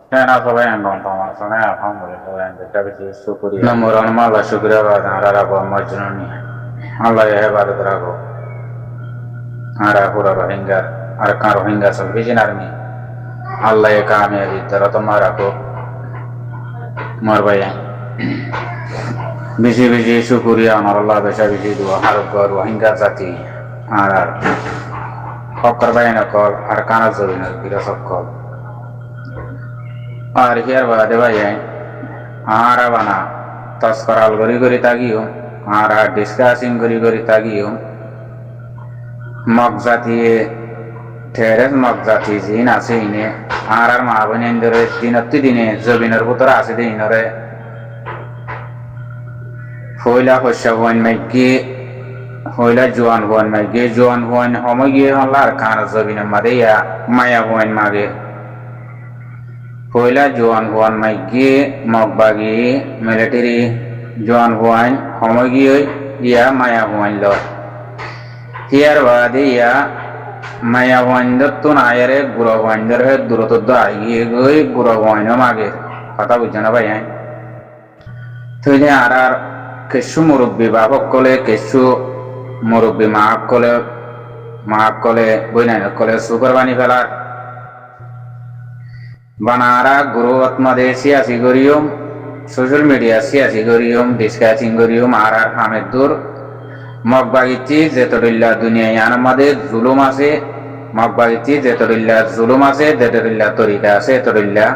Kena saba yang nonton sana alhamdulillah yang kita bisa syukuri. Namun orang malah syukuri apa ada rabu majnun ni. Allah ya hebat rabu. Ada pura rohingya, ada kan rohingya salvation army. Allah ya kami ada terus tomara ko marbaya. Bisi syukuri Allah bisa bisi dua harap ko rohingya jati. Ada. Kokar bayar ko arkan azulin kita sok R here বাদে ভাই আর বানা তস্করাল গরি তাগিও are discussing গরি তাগিও মগজাতি ঠেরেস মগজাতি জিন আছে ইনে আর মা বোনেদের দিনে জবিনের ভিতরে আছে দিনরে হইলা হস্য বন মাইগে হইলা জোয়ান বন মাইগে জোয়ান বন হমগিয়ে হলার কার জবিনের মাদে মায়া বন মাগে Poila Joan Juan Maigi Mogbagi military Joan Juan Homagi ya Maya Juan lo Here Vadi ya Maya Juan tun ayare Guru Juan Duroto Dagi Guru Juan Mage Kata Bujana Bayan Tuja Arar Keshu Murubi Babokole Keshu Murubi Maakole Buina Kole Supervani Velar Banara Guru Atmade Siasi Gurium Social Media Siasi Gurium Discussing Gurium Arar Hamedur Mogbagiti Zetorilla Dunia Yanamade Zulumase Mogbagiti Zetorilla Zulumase Zetorilla Torida Setorilla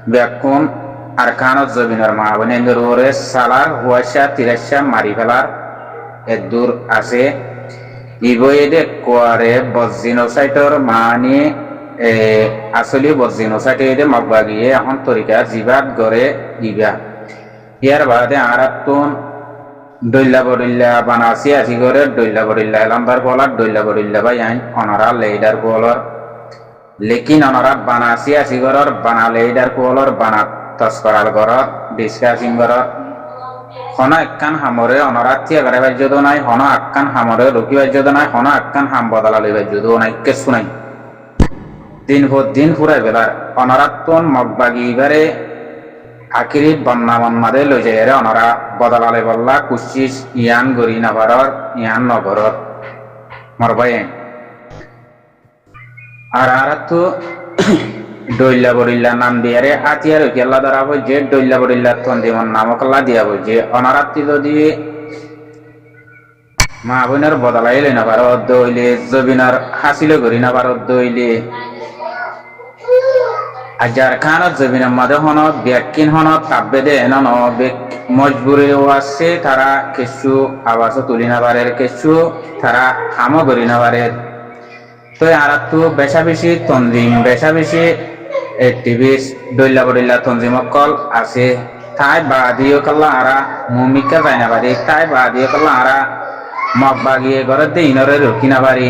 Biakun Arkano Zobinar Mavanendurore Salar Huasha Tiresha Marivelar Edur Ase Iboede Quare Bozino Saitor Mani আসলে বজিনোসাইটে মগবাগিয়ে এখন তরিকা জিবাদ গড়ে দিবা ইয়ার বাদে Arathoon দইল্লা বড়িল্লা বানাসি আসি গড়ে দইল্লা বড়িল্লা এলামদার বলার দইল্লা বড়িল্লা by আইন অনারা লেইডার বলার লেকিন অনারা বানাসি আসি গড়র বানা লেইডার বলার বানা তস্করাল গড়র ডিসকাসিং গড়র হন একখান হামরে অনারা তিয়া গড়ে বাজ্যদ নাই হন একখান হামরে রুকি বাজ্যদ নাই হন একখান হাম বদলা লই বাজ্যদ নাই কেসু নাই দিন ফুরাই বেলার অনারাত্তন মগবাগি বারে আখিরি বন্নামন্মাদে লই যায় রে অনারা বদলালে বল্লা কুশিস ইয়ান গরি নাবারর ইয়ান নগরর মরবাই আর আরাত্তু দইল্লা বড়িল্লা নাম দিয়ে রে আতিয়ার কেল্লা দ্বারা বই যে দইল্লা বড়িল্লা তন্দিমন নামকল্লা দিয়া বই যে অনারাত্তি যদি মা বোনের বদলাইলে নাবারর দইলে জবিনার হাসিলে গরি নাবারর দইলে আজার খানত জবিনের মাঝে হন ব্যাকিন হন তাব্বেদে এনন মজবুরি আছে তারা কিছু আবাস তুলি নাবারের কিছু তারা হামো করি নাবারের তো আর তো বেশা বেশি তঞ্জিম বেশা বেশি টিভিস দইল্লা বড়িল্লা তঞ্জিম কল আছে তাই বাদিও কাল্লা আরা মুমিকা যায় না বাড়ি তাই বাদিও কাল্লা আরা মগবাগিয়ে ঘরে দিনরে রুকি না বাড়ি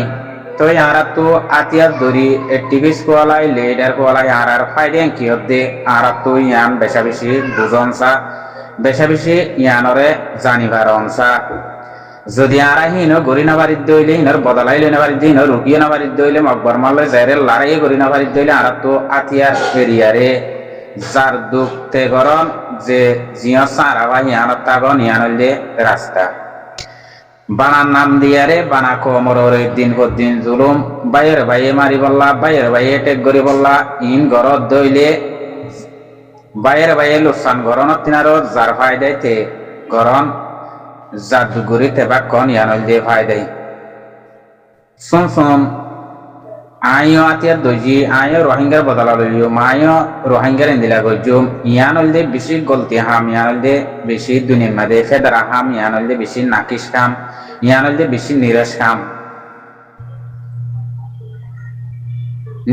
তো ইয়ারা তো আতিয়ার দরি টিভিস কোয়ালাই লেডার কোয়ালাই আর ফাইডে কি হতে আর তো ইয়ান বেশা বেশি বুঝনসা বেশা বেশি ইয়ানরে জানিবার অনসা যদি আরা হিন গরি না বাড়ির দইলে হিনর বদলাইলে না বাড়ির হিনর রুকিয়ে না বাড়ির দইলে মকবর মারলে জাইরে লড়াই গরি না বাড়ির দইলে আর তো আতিয়ার এরিয়ারে যার দুঃখ তে গরম যে জিয়া সারা বা ইয়ানত তাগন ইয়ানলে রাস্তা বানার নাম দিয়ারে বানা কমরের দিন পর দিন জুলুম বাইয়ের ভাইয়ে মারি বললা বাইয়ের ভাইয়ে টেক গরি বললা ইন ঘরত দইলে বাইয়ের ভাইয়ে লোকসান গরনত তিনারো যার ফায়দাইতে গরন জাদুগুরি তেবাক্ষণ ইয়ানল দিয়ে ফায়দাই শুন আইও আতিয়ার দইজি আইও রোহিঙ্গার বদলা লইও মাইও রোহিঙ্গার ইন্দিলা গজুম ইয়ানল দিয়ে বেশি গলতি হাম ইয়ানল দিয়ে বেশি দুনিয়ার মাঝে ফেদারা হাম ইয়ানল দিয়ে বেশি নাকিস কাম ইয়ানল দিয়ে বেশি নিরাশ কাম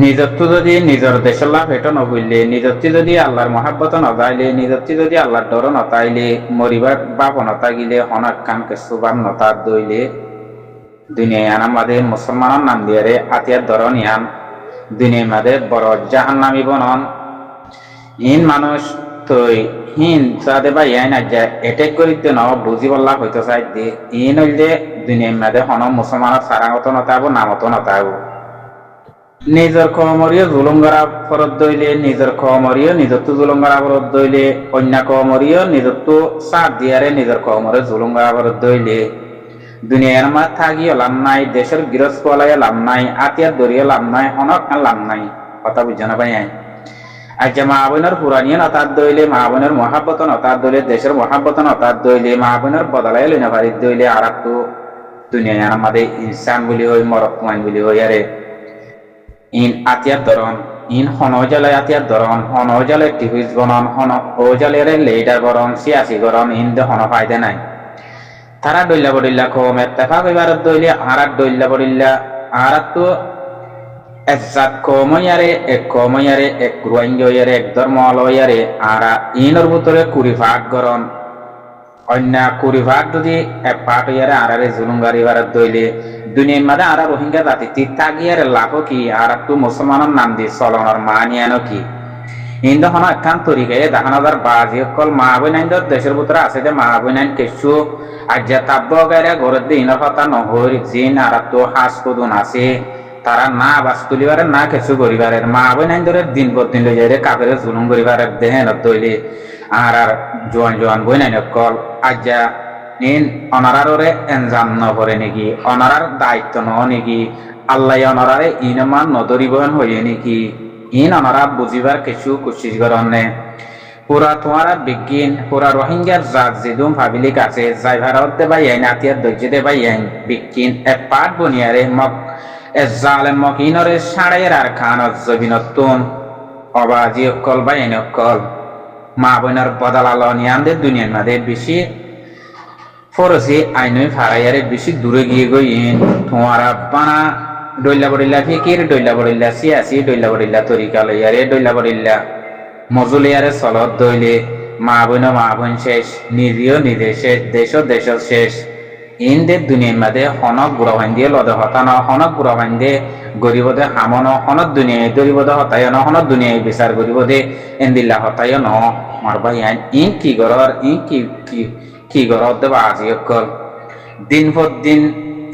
নিজত্ব যদি নিজের দেশের লাভ এটা নবইলে নিজত্ব যদি আল্লাহর মহাব্বত নতাইলে নিজত্ব যদি আল্লাহর ডর নতাইলে মরিবার বাপ নতাগিলে হনাক কান কেসু বাপ নতার দইলে দুনিয়ায় আমাদের মুসলমানের নাম দিয়ে রে আতিয়ার ধরন ইয়ান দুনিয়ার মাঝে বড় জাহান নামি বনন ইন মানুষ তৈ হিন সাদে বা ইয়াই না যায় এটেক করিতে ন বুঝি বললা হইতো চাই দি ইন হইলে দুনিয়ার মাঝে হন মুসলমানের সারাগত নতাবো নামতো নতাবো নিজের কমরিও জুলুম করা ফরত দইলে নিজের কমরিও নিজের তো জুলুম করা ফরত দইলে অন্য কমরিও নিজের তো সাথ দিয়ারে নিজের কমরে জুলুম করা ফরত দইলে দুনিয়ার মা থাকিও লাভ নাই, দেশের গৃহস্থ লাভ নাই, আতিয়ার দরিয়া লাভ নাই, অনক লাভ নাই। কথা বুঝছো না ভাই? আচ্ছা, মা বোনের পুরানিয়া নতার দইলে, মা বোনের মহাব্বত নতার দইলে, দেশের মহাব্বত নতার দইলে, মা বোনের বদলাই লইনা পারি দইলে আর তো দুনিয়ায় আমাদের ইনসান বলি হই, মরকমান বলি হই আরে ইন আতিয়ার ধরন, ইন হনজালে আতিয়ার ধরন, হনজালে টিভিস বনন, হন ওজালের লেডার গরম, সিয়াসি গরম, ইন দে হন ফায়দা নাই। তারা দইল্লা বডিল্লা কম এত্তেফাক এবার দইলে আর দইল্লা বডিল্লা আর তো একজাত কময়ারে এক কময়ারে এক রোহিঙ্গারে এক ধর্ম লয়ারে আর ইনর ভিতরে কুড়ি ভাগ গরম, অন্য কুড়ি ভাগ যদি এক পাট হইয়ারে আর জুলুমগারি বার দইলে দুনিয়ার মাঝে আর রোহিঙ্গা জাতি তিতাগিয়ারে লাভ কি আর একটু মুসলমানের নাম দিয়ে চলনের মানিয়ানো কি ইন্দো হন একখান তরিকায় দেখান হাজার বাজি অকল মা বইনাইন্দর দেশের ভিতরে আছে যে মা বইনাইন কিছু আজ্ঞা তাব্য গাইরা ঘরের দিয়ে ইনর কথা নহর জিন আর তো হাস কুদুন আছে তারা না বাস তুলিবারে না কিছু করিবারের মা বইনাইন্দরের দিন পর দিন লই যাই কাপের জুলুম করিবারের দেহেন তৈলি আর জোয়ান জোয়ান বইনাইন অকল আজ্ঞা ইন অনারারে এনজাম নপরে নাকি অনারার দায়িত্ব ন নাকি আল্লাহ অনারারে ইনমান নদরিবহন হইয়ে নাকি ইন অনারা বুঝিবার কিছু কোশিশ করনে পুরা তোমারা বিজ্ঞান পুরা রোহিঙ্গার জাত জিদুম ভাবিলিক আছে যাই ভারত দে ভাই আইন আতিয়ার দৈর্য দে ভাই আইন বিজ্ঞান এ পাট বনিয়ারে মক এ জালেম মকিনরে সাড়ের আর খান জবিনতুন অবাজি অকল ভাই আইন অকল মা বোনের বদলাল নিয়ানদের দুনিয়ার মাঝে বেশি ফরসি আইনই ফারাইয়ারে বেশি দূরে গিয়ে গইন তোমারা বানা ডইলা বড়িল্লা ফিকির ডইলা বড়িল্লা সিয়াসি ডইলা বড়িল্লা তরিকা লইয়ারে ডইলা বড়িল্লা মজুলিয়ারে চলত দইলে মা বোন শেষ নিজেও নিজে শেষ দেশ শেষ ইনদের দুনিয়ার মাঝে হনক বুড়াবান দিয়ে লদে হতানো হনক বুড়াবান দিয়ে গরিবদে হামনো হনক দুনিয়ায় গরিবদে হতায় ন হনক দুনিয়ায় বিচার গরিবদে এন্দিল্লা হতায় ন মারবা ইন কি গরর ইন কি গরর দেবা আজি অকল দিন পর দিন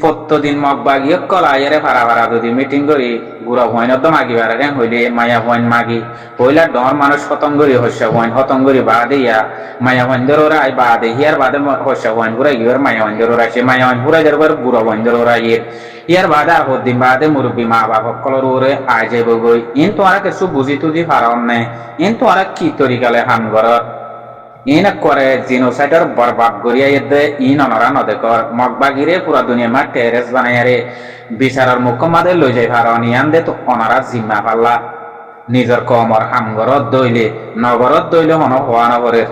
প্রত্যদিন মগবাগি অকল আয়ারে ফারা ফারা যদি মিটিং করি গুড়া হইন তো মাগি বাড়ারেন হইলে মায়া হইন মাগি হইলা ডর মানুষ হতঙ্গরি হস্য হইন হতঙ্গরি বাদে ইয়া মায়া হইন্দর ওরা আই বাদে হিয়ার বাদে হস্য হইন পুরা গিয়ার মায়া হইন্দর ওরা সে মায়া হইন পুরা যার গুড়া হইন্দর ওরা ইয়ার বাদে আর হদিন বাদে মুরব্বী মা বাপ সকলের ওরে আই যাইব গই ইন তোরা কিছু বুঝি তুজি ফারাম নাই ইন তোরা কি তরিকালে হান ঘরত ইন করে জিনোসাইডর বরবাদ করিয়া দে ইন অনরা নদেকর মগবাগিরে পুরা দুনিয়া মা টেরেস বানাইয়ারে বিচারের মুখমাদে লই যাই ভারণ ইয়ান দে তো অনারা জিম্মা পাল্লা নিজের কমর হামগরত দইলে নগরত দইলে হন হওয়া নগরের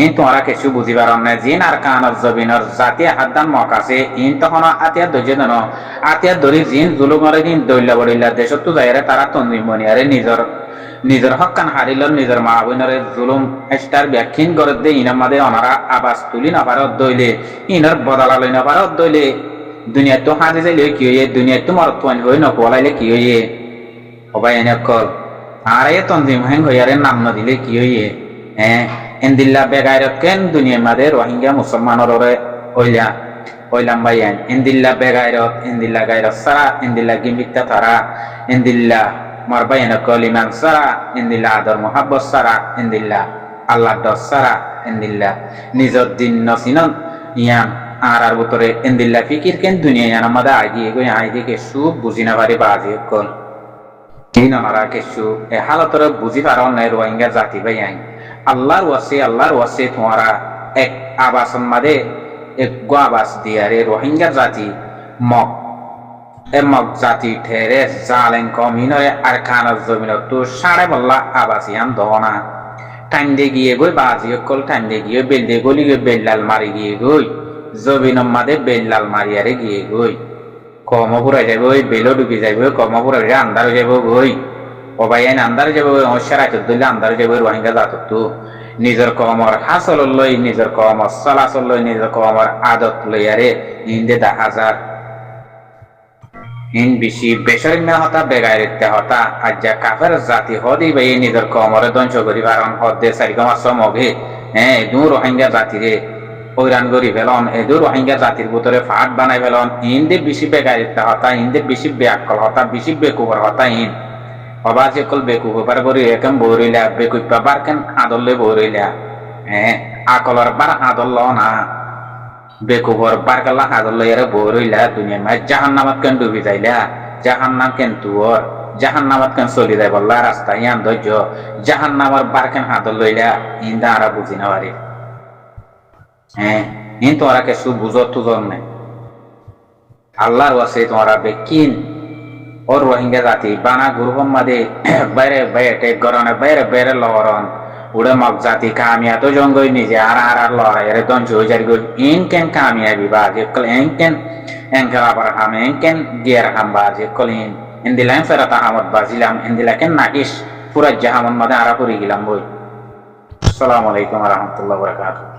ইন তোরা কিছু বুঝিবার নাই জিন আর কানর জবিনর জাতীয় হাতদান মক আছে ইন তখন আতিয়ার দইজে দেন আতিয়ার দরি জিন জুলুমরে দিন দইলা বড়িল্লা দেশত তো যাইরে তারা তন্দিমনিয়ারে নিজের হকান হারিল নিজের মা বোনের জুলুম স্টার ব্যাখ্যান করে দে ইনার মাঝে অনারা আবাস তুলি না পারত দইলে ইনার বদলা লই না পারত দইলে দুনিয়া তো হাজি যাইলে কি হইয়ে দুনিয়া তো মরতওয়ান হই না বলাইলে কি হইয়ে সবাই এনে কল আর এ তন্দিম হেং হইয়ারে নাম না দিলে কি হইয়ে এন্দিল্লা বেগাইর কেন দুনিয়ার মাঝে রোহিঙ্গা মুসলমানের হইলাম ভাই এন্দিল্লা বেগাইরত এন্দিল্লা গাইরত সারা এন্দিল্লা গিমিত্তা তারা এন্দিল্লা মারবাই এনকল ইমান সারা ইন্দিল্লা আদর মোহাব্বত সারা ইন্দিল্লা আল্লাহ দস সারা ইন্দিল্লা নিজর দিন নসিনন ইয়ান আর ভিতরে ইন্দিল্লা ফিকির কেন দুনিয়া ইয়ান আমাদের আগিয়ে গই আইদি কেসু বুঝি না পারি বাজি কল এই নরা কেসু এ হালতর বুঝি পারন নাই রোহিঙ্গা জাতি ভাই আইন আল্লাহর ওয়াসে তোমারা এক আবাসন মাদে এক গো আবাস দিয়ারে রোহিঙ্গা জাতি মক এমক জাতি ঠেরে জালেন কমিনরে আর খানার জমিন তো সাড়ে বল্লা আবাসিয়ান দহনা টাইমে গিয়ে গই বাজি অকল টাইমে গিয়ে বেলদে গলি গিয়ে বেল্লাল মারি গিয়ে গই জমিন মাদে বেল্লাল মারিয়ারে গিয়ে গই কমপুরা যাব বেলো ডুবি যাব কমপুরা আন্দার যাব গই অবাইন আন্দার যাব অসারাত দিলে আন্দার যাব রোহিঙ্গা জাত তো নিজের কমর হাসল লই নিজের কমর চলাচল লই নিজের কমর আদত লইয়ারে ইন্দে 10,000 ইন বেশি বেসরিক না হতা বেগাইরিতে হতা আজ্জা কাফের জাতি হদি ভাই নিজের কমরে ধ্বংস করি কারণ হদে সারিগমাস মগে দু রোহিঙ্গা জাতি রে ঐরান করি ফেলন এদের রোহিঙ্গা জাতির ভিতরে ফাট বানাই ফেলন ইন্দে বেশি বেকারিতা হতা ইন্দে বেশি বেআক্কল হতা বেশি বেকুবার হতা ইন অবাজ একল বেকুবার করি একেন বৌরিলা বেকুইপা বার কেন আদলে বৌরিলা আকলর বার আদল না বেকুবর বার কালা আদল এর বৌরিলা দুনিয়া মাই জাহান্নামাত কেন ডুবি যাইলা জাহান্নাম কেন তুয়ার জাহান্নামাত কেন চলি যায় বললা রাস্তা ইয়ান ধৈর্য জাহান্নামার বার কেন আদল লইলা ইন্দা আরা বুঝি না পারি ইন তোমরা কিছু বুঝো তুজন নেই আল্লাহর ওয়াসে তোমরা বেকিন ওর রোহিঙ্গা জাতি বানা গুরুহম মাদে বাইরে বাইরে গরনে বাইরে বাইরে লহরন উড়ে মগ জাতি কামিয়া তো জঙ্গই নিজে আর লড়াই এর দন জয় গই ইন কেন কামিয়া বিবাহ কল এন কেন এনকা আবার হাম এন কেন গিয়ার হাম বাজে কল ইন দিলাম ফেরাতা হামত বাজিলাম ইন দিলা কেন নাকিস পুরা জাহামন মাদে আরা পুরি গেলাম বই আসসালামু আলাইকুম ওয়া রাহমাতুল্লাহি ওয়া বারাকাতুহু